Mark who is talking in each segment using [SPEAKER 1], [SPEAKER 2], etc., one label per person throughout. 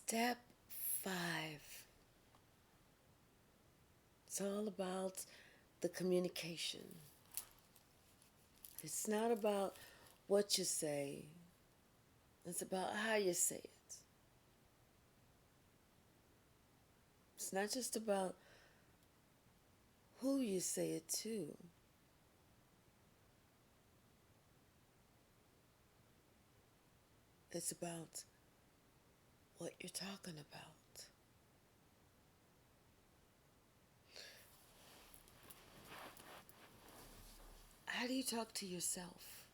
[SPEAKER 1] Step 5. It's all about the communication. It's not about what you say, it's about how you say it. It's not just about who you say it to, it's about what you're talking about. How do you talk to yourself?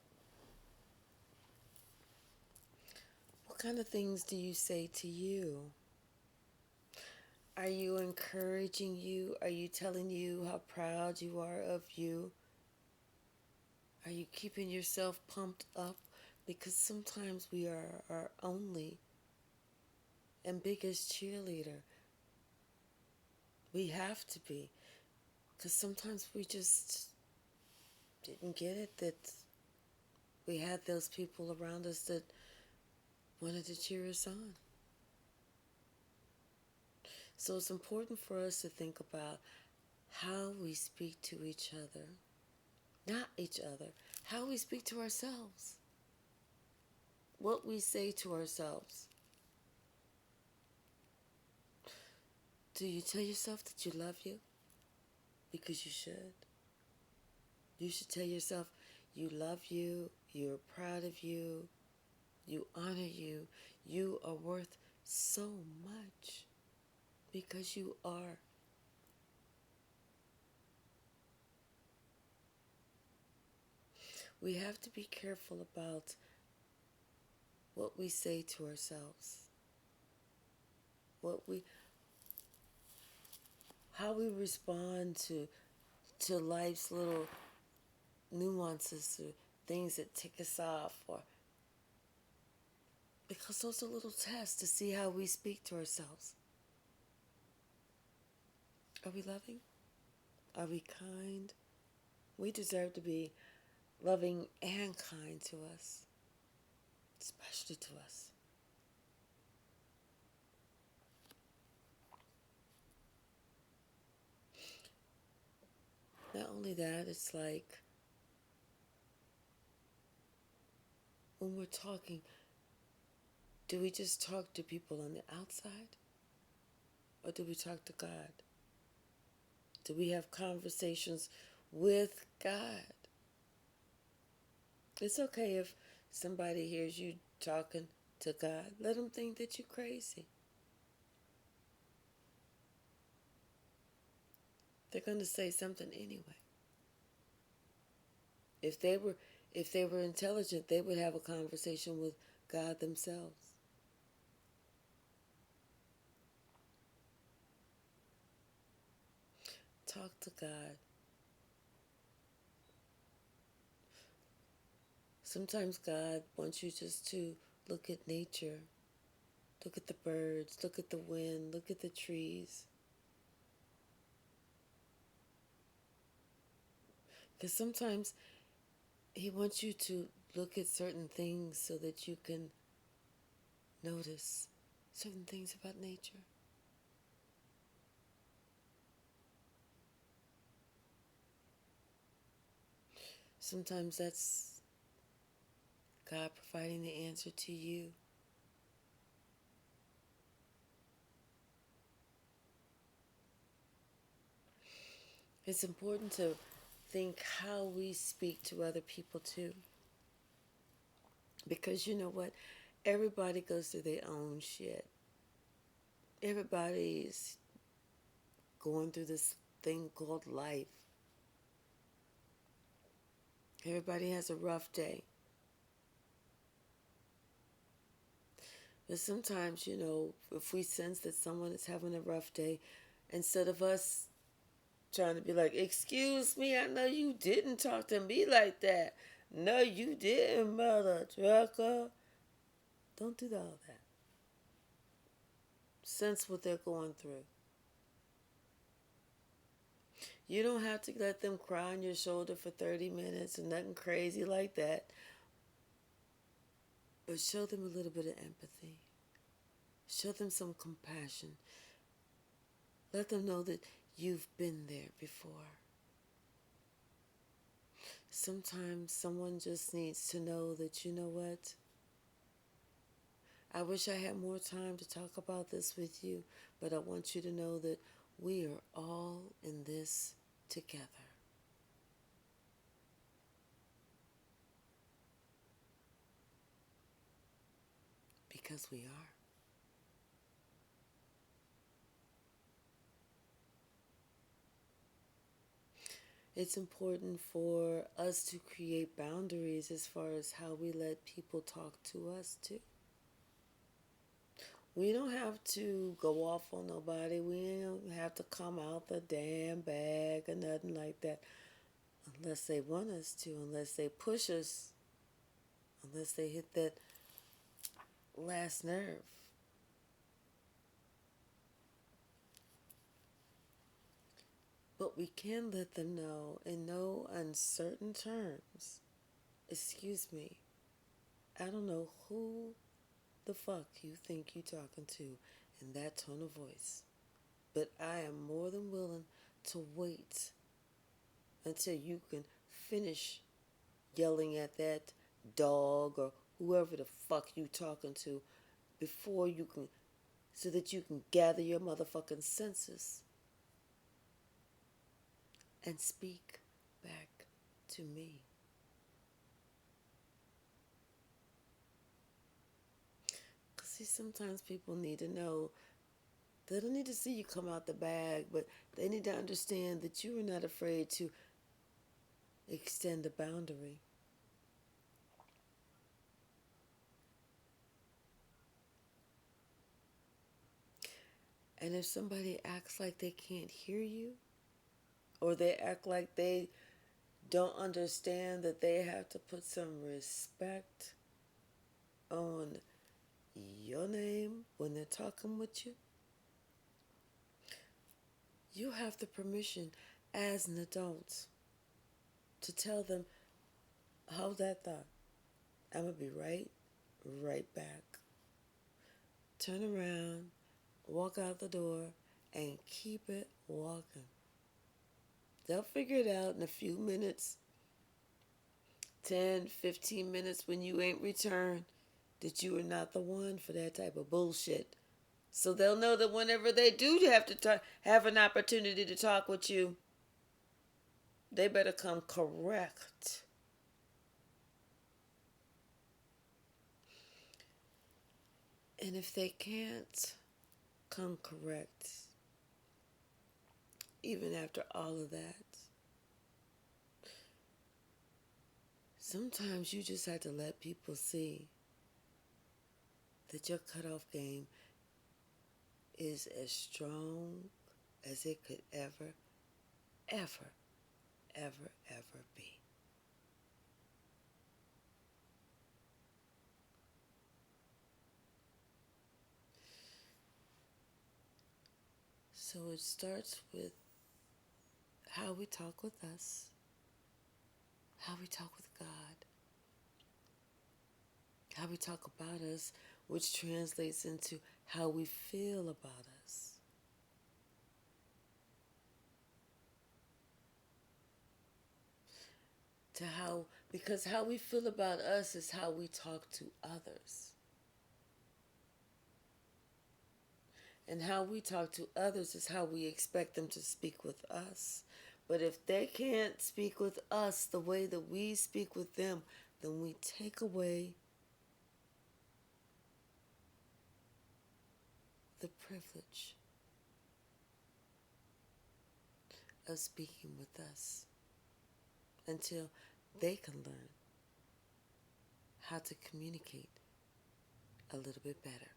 [SPEAKER 1] What kind of things do you say to you? Are you encouraging you? Are you telling you how proud you are of you? Are you keeping yourself pumped up? Because sometimes we are our only and biggest cheerleader. We have to be. Because sometimes we just didn't get it that we had those people around us that wanted to cheer us on. So it's important for us to think about how we speak to each other. Not each other. How we speak to ourselves. What we say to ourselves. Do you tell yourself that you love you? Because you should. You should tell yourself you love you, you're proud of you, you honor you, you are worth so much because you are. We have to be careful about what we say to ourselves, how we respond to life's little nuances or things that tick us off, or because those are little tests to see how we speak to ourselves. Are we loving? Are we kind? We deserve to be loving and kind to us, especially to us. Not only that, it's like when we're talking, do we just talk to people on the outside? Or do we talk to God? Do we have conversations with God? It's okay if somebody hears you talking to God. Let them think that you're crazy. They're going to say something anyway. If they were intelligent, they would have a conversation with God themselves. Talk to God. Sometimes God wants you just to look at nature, look at the birds, look at the wind, look at the trees. Because sometimes He wants you to look at certain things so that you can notice certain things about nature. Sometimes that's God providing the answer to you. It's important to think how we speak to other people too. Because you know what? Everybody goes through their own shit. Everybody's going through this thing called life. Everybody has a rough day. But sometimes, if we sense that someone is having a rough day, instead of us trying to be like, excuse me, I know you didn't talk to me like that. No, you didn't, mother trucker. Don't do all that. Sense what they're going through. You don't have to let them cry on your shoulder for 30 minutes or nothing crazy like that. But show them a little bit of empathy. Show them some compassion. Let them know that you've been there before. Sometimes someone just needs to know that, you know what? I wish I had more time to talk about this with you, but I want you to know that we are all in this together. Because we are. It's important for us to create boundaries as far as how we let people talk to us too. We don't have to go off on nobody. We don't have to come out the damn bag or nothing like that. Unless they want us to, unless they push us, unless they hit that last nerve. But we can let them know in no uncertain terms. Excuse me, I don't know who the fuck you think you talking to in that tone of voice. But I am more than willing to wait until you can finish yelling at that dog or whoever the fuck you talking to before you can, so that you can gather your motherfucking senses and speak back to me. Because see, sometimes people need to know. They don't need to see you come out the bag, but they need to understand that you are not afraid to extend a boundary. And if somebody acts like they can't hear you, or they act like they don't understand that they have to put some respect on your name when they're talking with you, you have the permission as an adult to tell them, hold that thought. I'm going to be right back. Turn around, walk out the door, and keep it walking. They'll figure it out in a few minutes, 10, 15 minutes when you ain't returned, that you are not the one for that type of bullshit. So they'll know that whenever they do have to have an opportunity to talk with you, they better come correct. And if they can't come correct, even after all of that, sometimes you just have to let people see that your cutoff game is as strong as it could ever, ever, ever, ever be. So it starts with how we talk with us, how we talk with God, how we talk about us, which translates into how we feel about us. Because how we feel about us is how we talk to others. And how we talk to others is how we expect them to speak with us. But if they can't speak with us the way that we speak with them, then we take away the privilege of speaking with us until they can learn how to communicate a little bit better.